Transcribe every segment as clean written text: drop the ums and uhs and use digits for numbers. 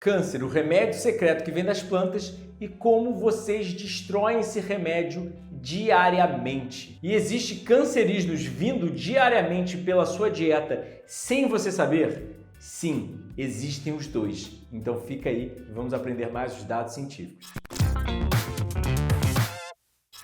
Câncer, o remédio secreto que vem das plantas e como vocês destroem esse remédio diariamente. E existe cancerígenos vindo diariamente pela sua dieta sem você saber? Sim, existem os dois. Então fica aí e vamos aprender mais os dados científicos.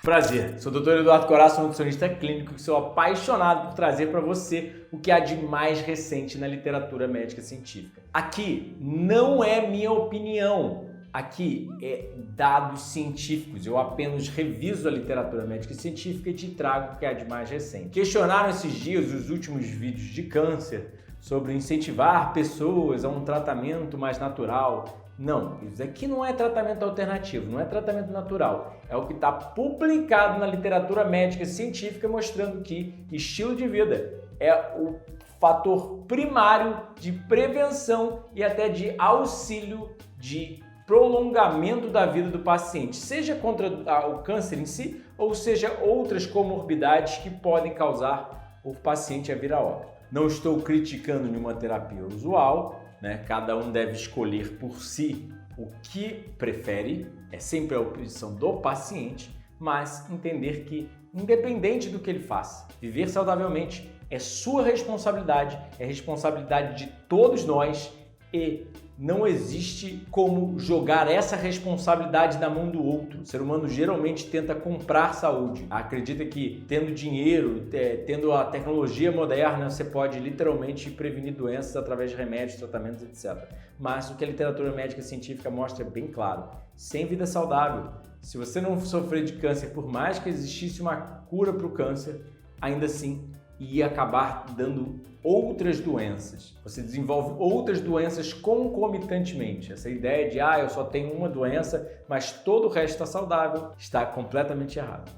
Prazer, sou o Dr. Eduardo Coraça, nutricionista clínico e sou apaixonado por trazer para você o que há de mais recente na literatura médica científica. Aqui não é minha opinião, aqui é dados científicos. Eu apenas reviso a literatura médica científica e te trago o que há de mais recente. Questionaram esses dias os últimos vídeos de câncer sobre incentivar pessoas a um tratamento mais natural. Não, isso aqui não é tratamento alternativo, não é tratamento natural. É o que está publicado na literatura médica científica mostrando que estilo de vida é o fator primário de prevenção e até de auxílio de prolongamento da vida do paciente, seja contra o câncer em si ou seja outras comorbidades que podem causar o paciente a vir a óbito. Não estou criticando nenhuma terapia usual, né? Cada um deve escolher por si o que prefere, é sempre a opção do paciente, mas entender que, independente do que ele faça, viver saudavelmente é sua responsabilidade, é responsabilidade de todos nós e não existe como jogar essa responsabilidade na mão do outro. O ser humano geralmente tenta comprar saúde. Acredita que tendo dinheiro, tendo a tecnologia moderna, você pode literalmente prevenir doenças através de remédios, tratamentos, etc. Mas o que a literatura médica científica mostra é bem claro. Sem vida saudável, se você não sofrer de câncer, por mais que existisse uma cura para o câncer, ainda assim ia acabar dando outras doenças. Você desenvolve outras doenças concomitantemente. Essa ideia de, eu só tenho uma doença, mas todo o resto está saudável, está completamente errado.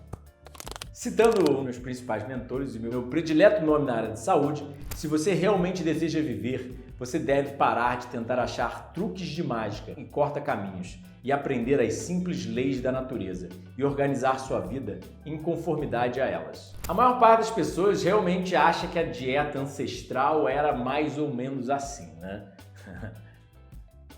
Citando meus principais mentores e meu predileto nome na área de saúde, se você realmente deseja viver, você deve parar de tentar achar truques de mágica e corta-caminhos e aprender as simples leis da natureza e organizar sua vida em conformidade a elas. A maior parte das pessoas realmente acha que a dieta ancestral era mais ou menos assim, né?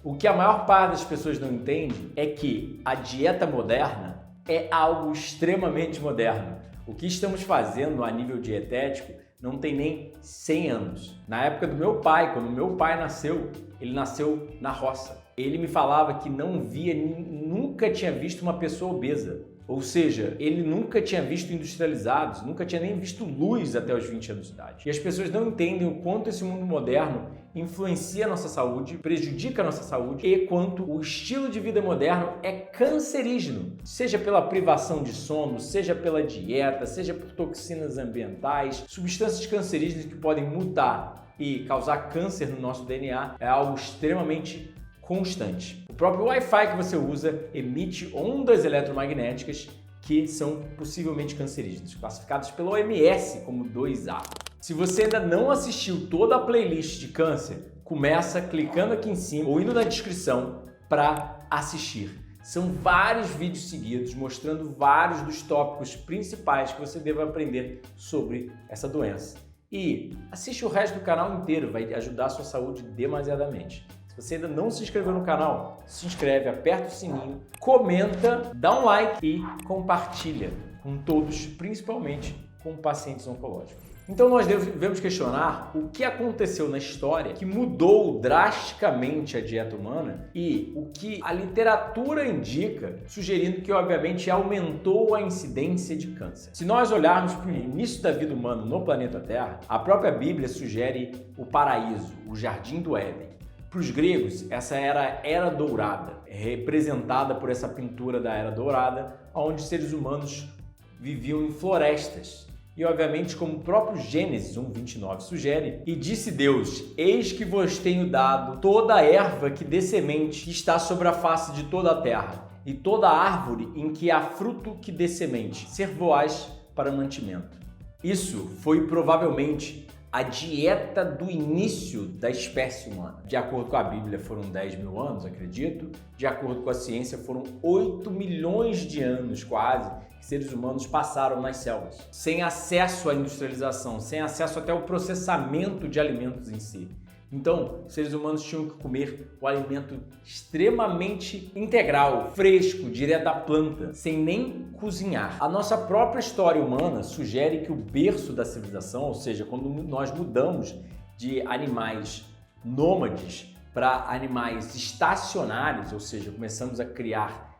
O que a maior parte das pessoas não entende é que a dieta moderna é algo extremamente moderno. O que estamos fazendo a nível dietético não tem nem 100 anos. Na época do meu pai, quando meu pai nasceu, ele nasceu na roça. Ele me falava que nunca tinha visto uma pessoa obesa. Ou seja, ele nunca tinha visto industrializados, nunca tinha nem visto luz até os 20 anos de idade. E as pessoas não entendem o quanto esse mundo moderno influencia a nossa saúde, prejudica a nossa saúde e quanto o estilo de vida moderno é cancerígeno, seja pela privação de sono, seja pela dieta, seja por toxinas ambientais, substâncias cancerígenas que podem mutar e causar câncer no nosso DNA é algo extremamente constante. O próprio Wi-Fi que você usa emite ondas eletromagnéticas que são possivelmente cancerígenas, classificadas pela OMS como 2A. Se você ainda não assistiu toda a playlist de câncer, começa clicando aqui em cima ou indo na descrição para assistir. São vários vídeos seguidos mostrando vários dos tópicos principais que você deve aprender sobre essa doença. E assiste o resto do canal inteiro, vai ajudar a sua saúde demasiadamente. Se você ainda não se inscreveu no canal, se inscreve, aperta o sininho, comenta, dá um like e compartilha com todos, principalmente com pacientes oncológicos. Então nós devemos questionar o que aconteceu na história que mudou drasticamente a dieta humana e o que a literatura indica, sugerindo que obviamente aumentou a incidência de câncer. Se nós olharmos para o início da vida humana no planeta Terra, a própria Bíblia sugere o paraíso, o jardim do Éden. Para os gregos, essa era a Era Dourada, representada por essa pintura da Era Dourada, onde seres humanos viviam em florestas. E, obviamente, como o próprio Gênesis 1:29 sugere, e disse Deus, eis que vos tenho dado toda a erva que dê semente que está sobre a face de toda a terra, e toda árvore em que há fruto que dê semente, ser-vos-ás para mantimento. Isso foi provavelmente a dieta do início da espécie humana. De acordo com a Bíblia, foram 10 mil anos, acredito. De acordo com a ciência, foram 8 milhões de anos, quase, que seres humanos passaram nas selvas. Sem acesso à industrialização, sem acesso até ao processamento de alimentos em si. Então, os seres humanos tinham que comer o alimento extremamente integral, fresco, direto da planta, sem nem cozinhar. A nossa própria história humana sugere que o berço da civilização, ou seja, quando nós mudamos de animais nômades para animais estacionários, ou seja, começamos a criar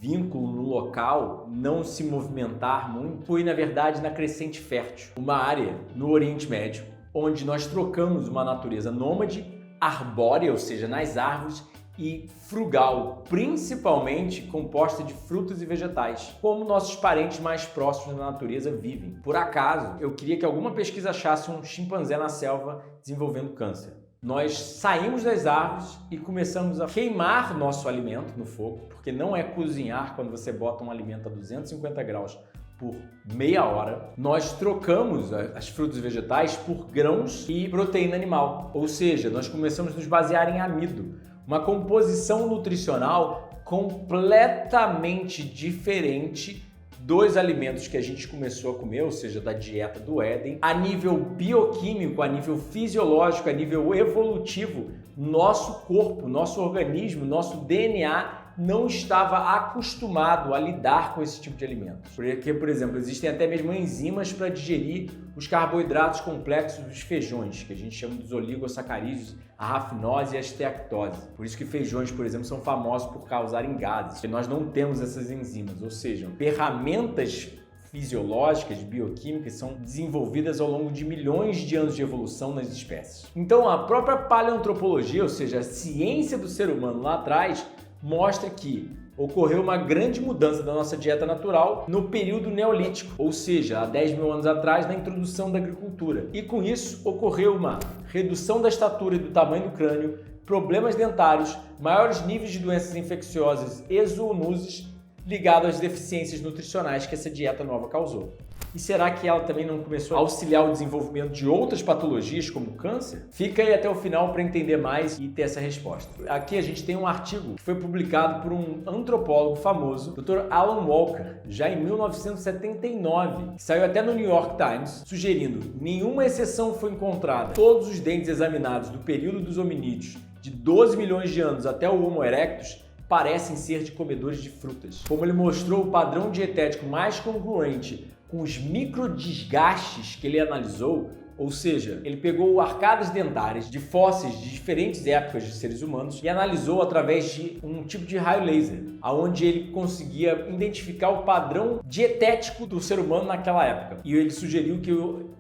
vínculo no local, não se movimentar muito, foi na verdade na Crescente Fértil, uma área no Oriente Médio, onde nós trocamos uma natureza nômade, arbórea, ou seja, nas árvores, e frugal, principalmente composta de frutas e vegetais, como nossos parentes mais próximos da natureza vivem. Por acaso, eu queria que alguma pesquisa achasse um chimpanzé na selva desenvolvendo câncer. Nós saímos das árvores e começamos a queimar nosso alimento no fogo, porque não é cozinhar quando você bota um alimento a 250 graus por meia hora. Nós trocamos as frutas e vegetais por grãos e proteína animal, ou seja, nós começamos a nos basear em amido, uma composição nutricional completamente diferente dos alimentos que a gente começou a comer, ou seja, da dieta do Éden. A nível bioquímico, a nível fisiológico, a nível evolutivo, nosso corpo, nosso organismo, nosso DNA não estava acostumado a lidar com esse tipo de alimento. Porque, por exemplo, existem até mesmo enzimas para digerir os carboidratos complexos dos feijões, que a gente chama dos oligosacarídeos, a rafnose e a steatose. Por isso que feijões, por exemplo, são famosos por causarem gases, porque nós não temos essas enzimas, ou seja, ferramentas fisiológicas, bioquímicas, são desenvolvidas ao longo de milhões de anos de evolução nas espécies. Então, a própria paleoantropologia, ou seja, a ciência do ser humano lá atrás, mostra que ocorreu uma grande mudança da nossa dieta natural no período neolítico, ou seja, há 10 mil anos atrás, na introdução da agricultura. E com isso ocorreu uma redução da estatura e do tamanho do crânio, problemas dentários, maiores níveis de doenças infecciosas e zoonoses ligados às deficiências nutricionais que essa dieta nova causou. E será que ela também não começou a auxiliar o desenvolvimento de outras patologias como o câncer? Fica aí até o final para entender mais e ter essa resposta. Aqui a gente tem um artigo que foi publicado por um antropólogo famoso, Dr. Alan Walker, já em 1979, que saiu até no New York Times, sugerindo nenhuma exceção foi encontrada. Todos os dentes examinados do período dos hominídeos, de 12 milhões de anos até o Homo erectus, parecem ser de comedores de frutas. Como ele mostrou o padrão dietético mais congruente com os microdesgastes que ele analisou, ou seja, ele pegou arcadas dentárias de fósseis de diferentes épocas de seres humanos e analisou através de um tipo de raio laser, onde ele conseguia identificar o padrão dietético do ser humano naquela época. E ele sugeriu que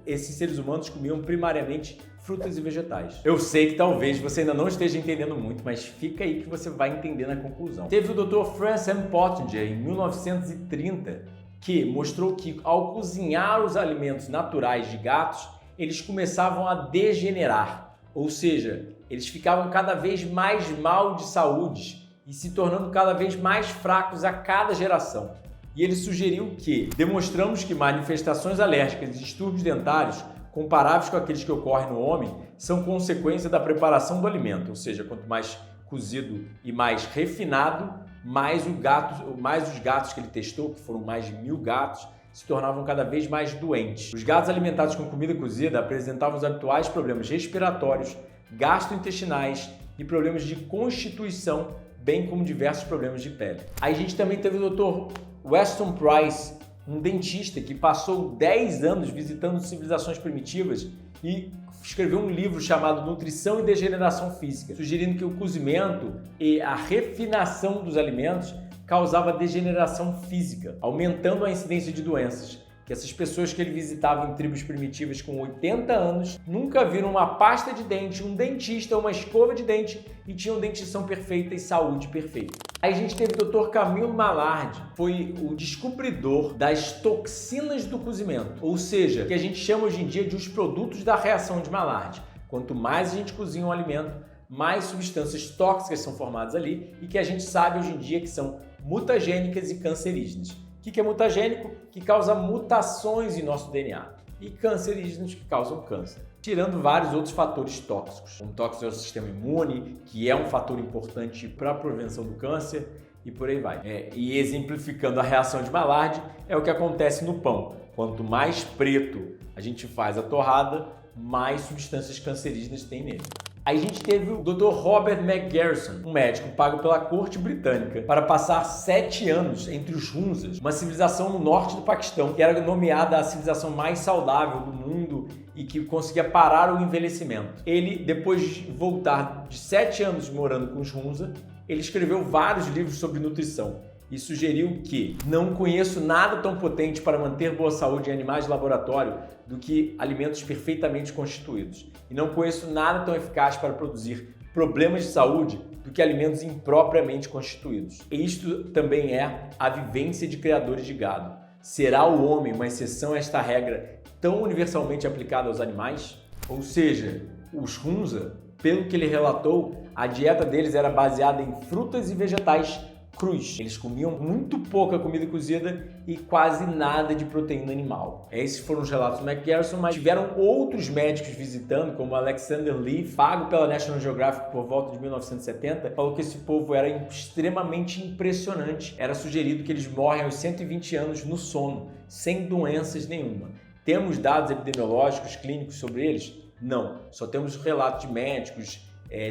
esses seres humanos comiam primariamente frutas e vegetais. Eu sei que talvez você ainda não esteja entendendo muito, mas fica aí que você vai entender na conclusão. Teve o Dr. Francis M. Pottinger, em 1930, que mostrou que ao cozinhar os alimentos naturais de gatos, eles começavam a degenerar, ou seja, eles ficavam cada vez mais mal de saúde e se tornando cada vez mais fracos a cada geração. E ele sugeriu que demonstramos que manifestações alérgicas e distúrbios dentários comparáveis com aqueles que ocorrem no homem são consequência da preparação do alimento, ou seja, quanto mais cozido e mais refinado, mais os gatos que ele testou, que foram mais de 1000 gatos, se tornavam cada vez mais doentes. Os gatos alimentados com comida cozida apresentavam os habituais problemas respiratórios, gastrointestinais e problemas de constituição, bem como diversos problemas de pele. Aí a gente também teve o Dr. Weston Price, um dentista que passou 10 anos visitando civilizações primitivas e escreveu um livro chamado Nutrição e Degeneração Física, sugerindo que o cozimento e a refinação dos alimentos causava degeneração física, aumentando a incidência de doenças. Que essas pessoas que ele visitava em tribos primitivas com 80 anos nunca viram uma pasta de dente, um dentista, uma escova de dente e tinham dentição perfeita e saúde perfeita. Aí a gente teve o Dr. Camille Maillard, foi o descobridor das toxinas do cozimento, ou seja, que a gente chama hoje em dia de os produtos da reação de Maillard. Quanto mais a gente cozinha um alimento, mais substâncias tóxicas são formadas ali e que a gente sabe hoje em dia que são mutagênicas e cancerígenas. O que é mutagênico? Que causa mutações em nosso DNA. E cancerígenos, que causam câncer. Tirando vários outros fatores tóxicos. Um tóxico é o sistema imune, que é um fator importante para a prevenção do câncer, e por aí vai. E exemplificando a reação de Maillard, é o que acontece no pão. Quanto mais preto a gente faz a torrada, mais substâncias cancerígenas tem nele. Aí a gente teve o Dr. Robert McGarrison, um médico pago pela corte britânica para passar 7 anos entre os Hunzas, uma civilização no norte do Paquistão, que era nomeada a civilização mais saudável do mundo e que conseguia parar o envelhecimento. Ele, depois de voltar de 7 anos morando com os Hunza, ele escreveu vários livros sobre nutrição e sugeriu que não conheço nada tão potente para manter boa saúde em animais de laboratório do que alimentos perfeitamente constituídos. E não conheço nada tão eficaz para produzir problemas de saúde do que alimentos impropriamente constituídos. E isto também é a vivência de criadores de gado. Será o homem uma exceção a esta regra tão universalmente aplicada aos animais? Ou seja, os Hunza, pelo que ele relatou, a dieta deles era baseada em frutas e vegetais crus. Eles comiam muito pouca comida cozida e quase nada de proteína animal. Esses foram os relatos do McGarrison, mas tiveram outros médicos visitando, como Alexander Lee, pago pela National Geographic por volta de 1970, falou que esse povo era extremamente impressionante. Era sugerido que eles morrem aos 120 anos no sono, sem doenças nenhuma. Temos dados epidemiológicos, clínicos sobre eles? Não. Só temos relatos de médicos,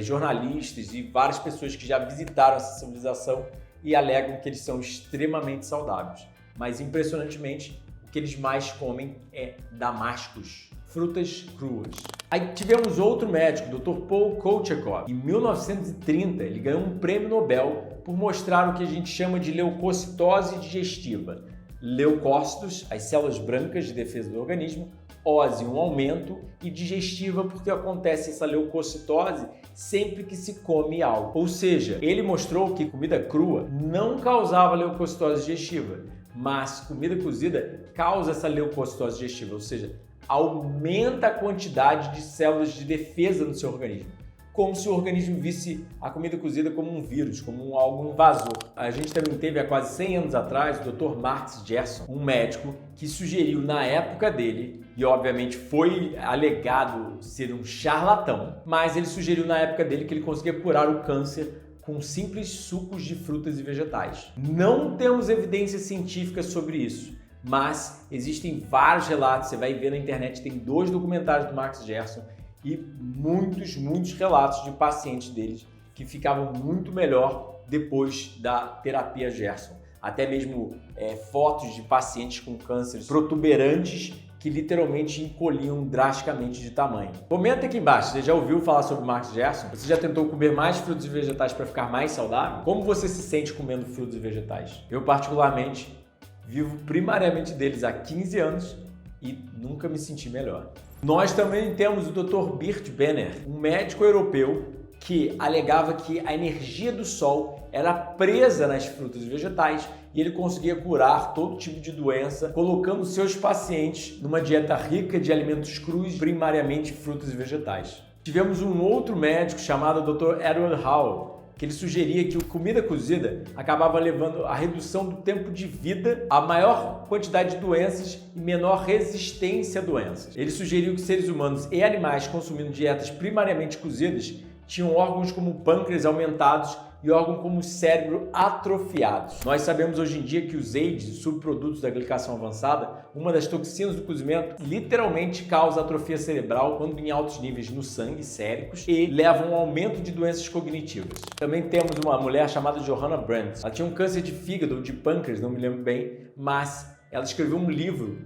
jornalistas e várias pessoas que já visitaram essa civilização e alegam que eles são extremamente saudáveis. Mas, impressionantemente, o que eles mais comem é damascos, frutas cruas. Aí tivemos outro médico, Dr. Paul Kolchakov. Em 1930, ele ganhou um prêmio Nobel por mostrar o que a gente chama de leucocitose digestiva. Leucócitos, as células brancas de defesa do organismo, ose, um aumento, e digestiva, porque acontece essa leucocitose sempre que se come algo. Ou seja, ele mostrou que comida crua não causava leucocitose digestiva, mas comida cozida causa essa leucocitose digestiva, ou seja, aumenta a quantidade de células de defesa no seu organismo. Como se o organismo visse a comida cozida como um vírus, como algo invasor. A gente também teve há quase 100 anos atrás o Dr. Max Gerson, um médico que sugeriu na época dele, e obviamente foi alegado ser um charlatão, mas ele sugeriu na época dele que ele conseguia curar o câncer com simples sucos de frutas e vegetais. Não temos evidência científica sobre isso, mas existem vários relatos, você vai ver na internet, tem 2 documentários do Max Gerson, e muitos relatos de pacientes deles que ficavam muito melhor depois da terapia Gerson. Até mesmo fotos de pacientes com cânceres protuberantes que literalmente encolhiam drasticamente de tamanho. Comenta aqui embaixo, você já ouviu falar sobre o Max Gerson? Você já tentou comer mais frutos e vegetais para ficar mais saudável? Como você se sente comendo frutos e vegetais? Eu particularmente vivo primariamente deles há 15 anos e nunca me senti melhor. Nós também temos o Dr. Bert Benner, um médico europeu que alegava que a energia do sol era presa nas frutas e vegetais e ele conseguia curar todo tipo de doença, colocando seus pacientes numa dieta rica de alimentos crus, primariamente frutas e vegetais. Tivemos um outro médico chamado Dr. Edward Hall, que ele sugeria que a comida cozida acabava levando à redução do tempo de vida, a maior quantidade de doenças e menor resistência a doenças. Ele sugeriu que seres humanos e animais consumindo dietas primariamente cozidas tinham órgãos como o pâncreas aumentados e órgãos como o cérebro atrofiados. Nós sabemos hoje em dia que os AIDS, subprodutos da glicação avançada, uma das toxinas do cozimento, literalmente causa atrofia cerebral quando em altos níveis no sangue, séricos, e leva a um aumento de doenças cognitivas. Também temos uma mulher chamada Johanna Brandt. Ela tinha um câncer de fígado ou de pâncreas, não me lembro bem, mas ela escreveu um livro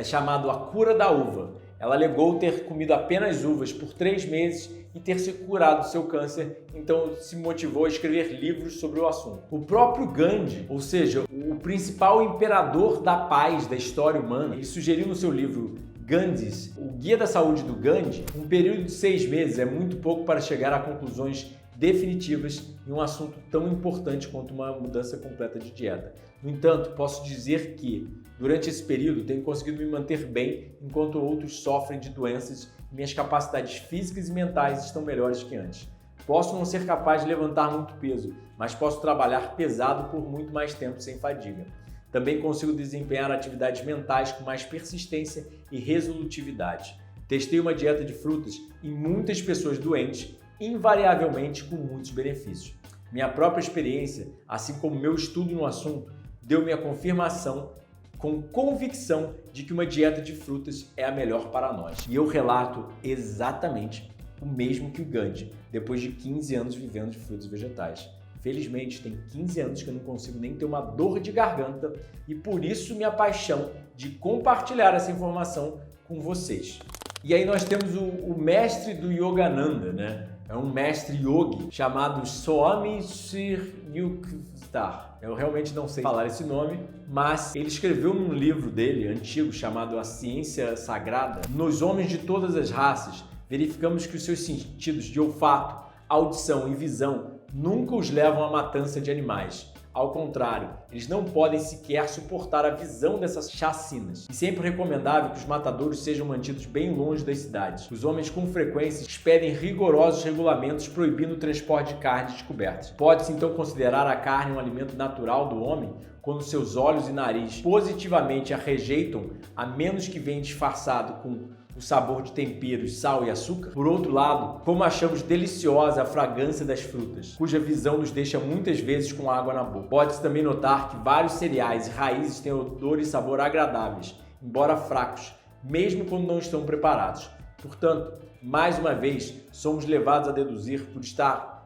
chamado A Cura da Uva. Ela alegou ter comido apenas uvas por 3 meses e ter se curado do seu câncer, então se motivou a escrever livros sobre o assunto. O próprio Gandhi, ou seja, o principal imperador da paz da história humana, ele sugeriu no seu livro Gandhi's, o Guia da Saúde do Gandhi, um período de 6 meses é muito pouco para chegar a conclusões definitivas em um assunto tão importante quanto uma mudança completa de dieta. No entanto, posso dizer que, durante esse período, tenho conseguido me manter bem enquanto outros sofrem de doenças e minhas capacidades físicas e mentais estão melhores que antes. Posso não ser capaz de levantar muito peso, mas posso trabalhar pesado por muito mais tempo sem fadiga. Também consigo desempenhar atividades mentais com mais persistência e resolutividade. Testei uma dieta de frutas em muitas pessoas doentes, invariavelmente com muitos benefícios. Minha própria experiência, assim como meu estudo no assunto, deu-me a confirmação com convicção de que uma dieta de frutas é a melhor para nós. E eu relato exatamente o mesmo que o Gandhi, depois de 15 anos vivendo de frutos e vegetais. Felizmente, tem 15 anos que eu não consigo nem ter uma dor de garganta e por isso minha paixão de compartilhar essa informação com vocês. E aí nós temos o mestre do Yogananda, né? É um mestre yogi chamado Swami Sri Yukteswar. Eu realmente não sei falar esse nome, mas ele escreveu num livro dele, antigo, chamado A Ciência Sagrada: nos homens de todas as raças, verificamos que os seus sentidos de olfato, audição e visão nunca os levam à matança de animais. Ao contrário, eles não podem sequer suportar a visão dessas chacinas. E sempre recomendável que os matadouros sejam mantidos bem longe das cidades. Os homens com frequência expedem rigorosos regulamentos proibindo o transporte de carnes descobertas. Pode-se então considerar a carne um alimento natural do homem quando seus olhos e nariz positivamente a rejeitam, a menos que venha disfarçado com o sabor de temperos, sal e açúcar? Por outro lado, como achamos deliciosa a fragrância das frutas, cuja visão nos deixa muitas vezes com água na boca. Pode-se também notar que vários cereais e raízes têm odor e sabor agradáveis, embora fracos, mesmo quando não estão preparados. Portanto, mais uma vez, somos levados a deduzir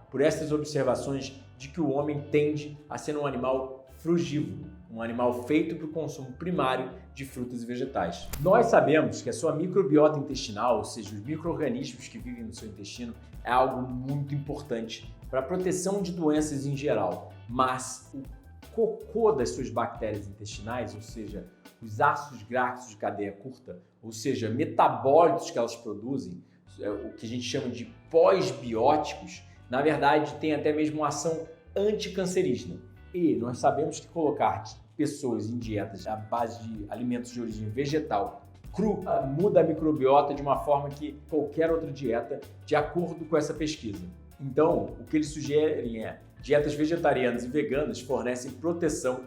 por estas observações de que o homem tende a ser um animal frugívoro, um animal feito para o consumo primário de frutas e vegetais. Nós sabemos que a sua microbiota intestinal, ou seja, os micro-organismos que vivem no seu intestino, é algo muito importante para a proteção de doenças em geral, mas o cocô das suas bactérias intestinais, ou seja, os ácidos graxos de cadeia curta, ou seja, metabólitos que elas produzem, o que a gente chama de pós-bióticos, na verdade tem até mesmo uma ação anticancerígena. E nós sabemos que colocar pessoas em dietas à base de alimentos de origem vegetal cru muda a microbiota de uma forma que qualquer outra dieta, de acordo com essa pesquisa. Então, o que eles sugerem é: dietas vegetarianas e veganas fornecem proteção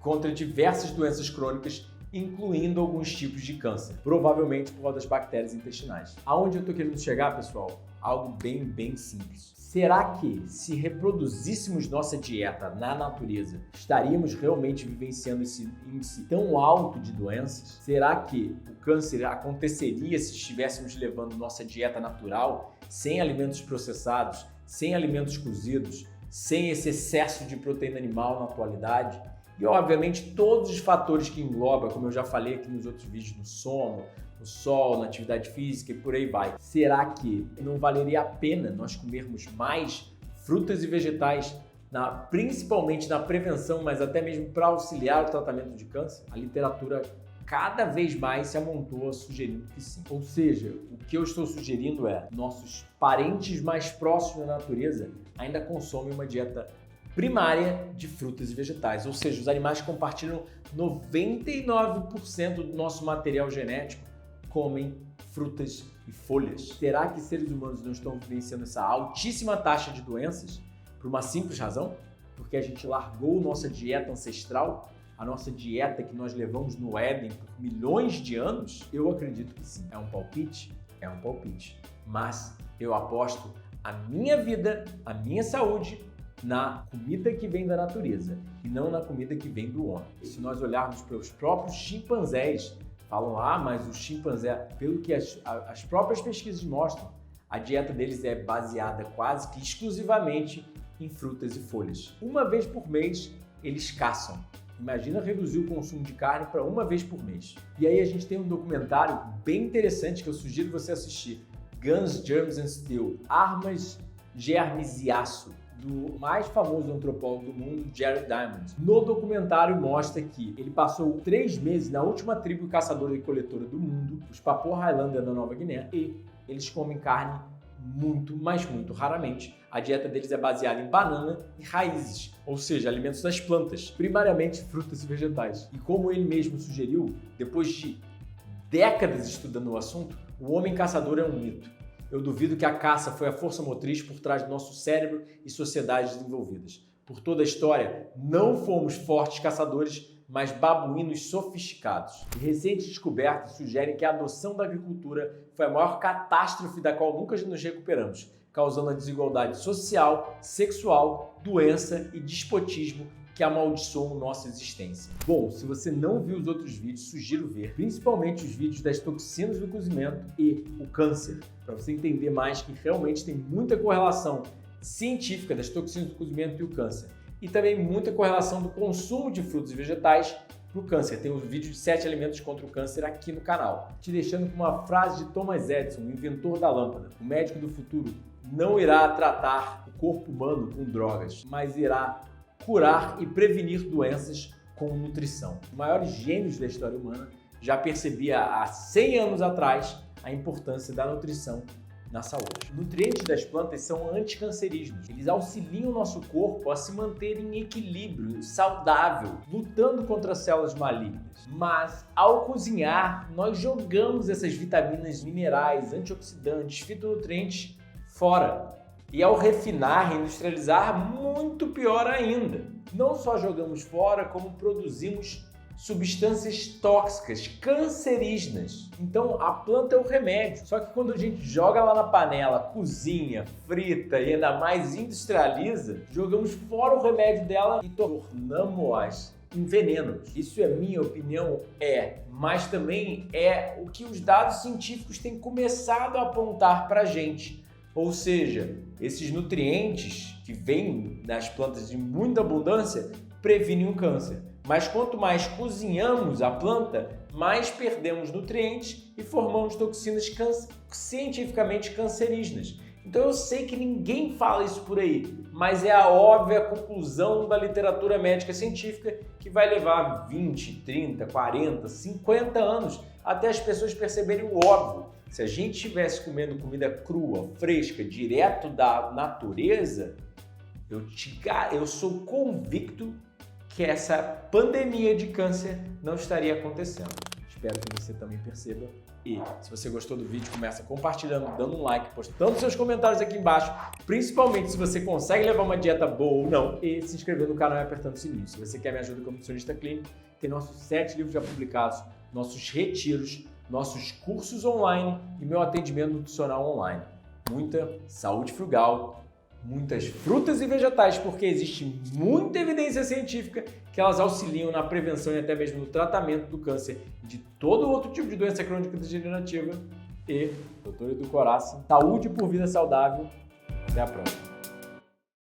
contra diversas doenças crônicas, incluindo alguns tipos de câncer, provavelmente por causa das bactérias intestinais. Aonde eu estou querendo chegar, pessoal? Algo bem simples. Será que, se reproduzíssemos nossa dieta na natureza, estaríamos realmente vivenciando esse índice tão alto de doenças? Será que o câncer aconteceria se estivéssemos levando nossa dieta natural, sem alimentos processados, sem alimentos cozidos, sem esse excesso de proteína animal na atualidade? E, obviamente, todos os fatores que engloba, como eu já falei aqui nos outros vídeos, no sono, no sol, na atividade física e por aí vai. Será que não valeria a pena nós comermos mais frutas e vegetais, principalmente na prevenção, mas até mesmo para auxiliar o tratamento de câncer? A literatura cada vez mais se amontoa sugerindo que sim. Ou seja, o que eu estou sugerindo é: nossos parentes mais próximos da natureza ainda consomem uma dieta primária de frutas e vegetais, ou seja, os animais que compartilham 99% do nosso material genético comem frutas e folhas. Será que seres humanos não estão vivenciando essa altíssima taxa de doenças por uma simples razão? Porque a gente largou nossa dieta ancestral, a nossa dieta que nós levamos no Éden por milhões de anos? Eu acredito que sim. É um palpite? É um palpite. Mas eu aposto a minha vida, a minha saúde na comida que vem da natureza e não na comida que vem do homem. E se nós olharmos para os próprios chimpanzés, falam: mas o chimpanzé, pelo que as próprias pesquisas mostram, a dieta deles é baseada quase que exclusivamente em frutas e folhas. Uma vez por mês eles caçam. Imagina reduzir o consumo de carne para uma vez por mês. E aí a gente tem um documentário bem interessante que eu sugiro você assistir: Guns, Germs and Steel, Armas, Germes e Aço, do mais famoso antropólogo do mundo, Jared Diamond. No documentário mostra que ele passou 3 meses na última tribo caçadora e coletora do mundo, os Papua Highlander da Nova Guiné, e eles comem carne muito, mas muito raramente. A dieta deles é baseada em banana e raízes, ou seja, alimentos das plantas, primariamente frutas e vegetais. E como ele mesmo sugeriu, depois de décadas estudando o assunto, o homem caçador é um mito. Eu duvido que a caça foi a força motriz por trás do nosso cérebro e sociedades desenvolvidas. Por toda a história, não fomos fortes caçadores, mas babuínos sofisticados. E recentes descobertas sugerem que a adoção da agricultura foi a maior catástrofe da qual nunca nos recuperamos. causando a desigualdade social, sexual, doença e despotismo que amaldiçoam nossa existência. Bom, se você não viu os outros vídeos, sugiro ver, principalmente os vídeos das toxinas do cozimento e o câncer, para você entender mais que realmente tem muita correlação científica das toxinas do cozimento e o câncer. E também muita correlação do consumo de frutos e vegetais para o câncer. Tem um vídeo de 7 alimentos contra o câncer aqui no canal. Te deixando com uma frase de Thomas Edison, o inventor da lâmpada. O médico do futuro não irá tratar o corpo humano com drogas, mas irá curar e prevenir doenças com nutrição. Os maiores gênios da história humana já percebia há 100 anos atrás a importância da nutrição na saúde. Nutrientes das plantas são anticancerígenos. Eles auxiliam o nosso corpo a se manter em equilíbrio, saudável, lutando contra células malignas. Mas, ao cozinhar, nós jogamos essas vitaminas, minerais, antioxidantes, fitonutrientes fora. E ao refinar e industrializar, muito pior ainda. Não só jogamos fora, como produzimos substâncias tóxicas, cancerígenas. Então a planta é o remédio. Só que quando a gente joga lá na panela, cozinha, frita e ainda mais industrializa, jogamos fora o remédio dela e tornamos-as em venenos. Isso é minha opinião? Mas também é o que os dados científicos têm começado a apontar para a gente. Ou seja, esses nutrientes que vêm das plantas de muita abundância previnem o câncer. Mas quanto mais cozinhamos a planta, mais perdemos nutrientes e formamos toxinas cientificamente cancerígenas. Então eu sei que ninguém fala isso por aí, mas é a óbvia conclusão da literatura médica científica que vai levar 20, 30, 40, 50 anos até as pessoas perceberem o óbvio. Se a gente estivesse comendo comida crua, fresca, direto da natureza, eu sou convicto que essa pandemia de câncer não estaria acontecendo. Espero que você também perceba. E se você gostou do vídeo, começa compartilhando, dando um like, postando seus comentários aqui embaixo, principalmente se você consegue levar uma dieta boa ou não, e se inscrever no canal e apertando o sininho. Se você quer me ajuda como nutricionista clínico, tem nossos 7 livros já publicados, nossos retiros, nossos cursos online e meu atendimento nutricional online. Muita saúde frugal, muitas frutas e vegetais, porque existe muita evidência científica que elas auxiliam na prevenção e até mesmo no tratamento do câncer e de todo outro tipo de doença crônica degenerativa. E, Dr. Edu Coraci, saúde por vida saudável. Até a próxima.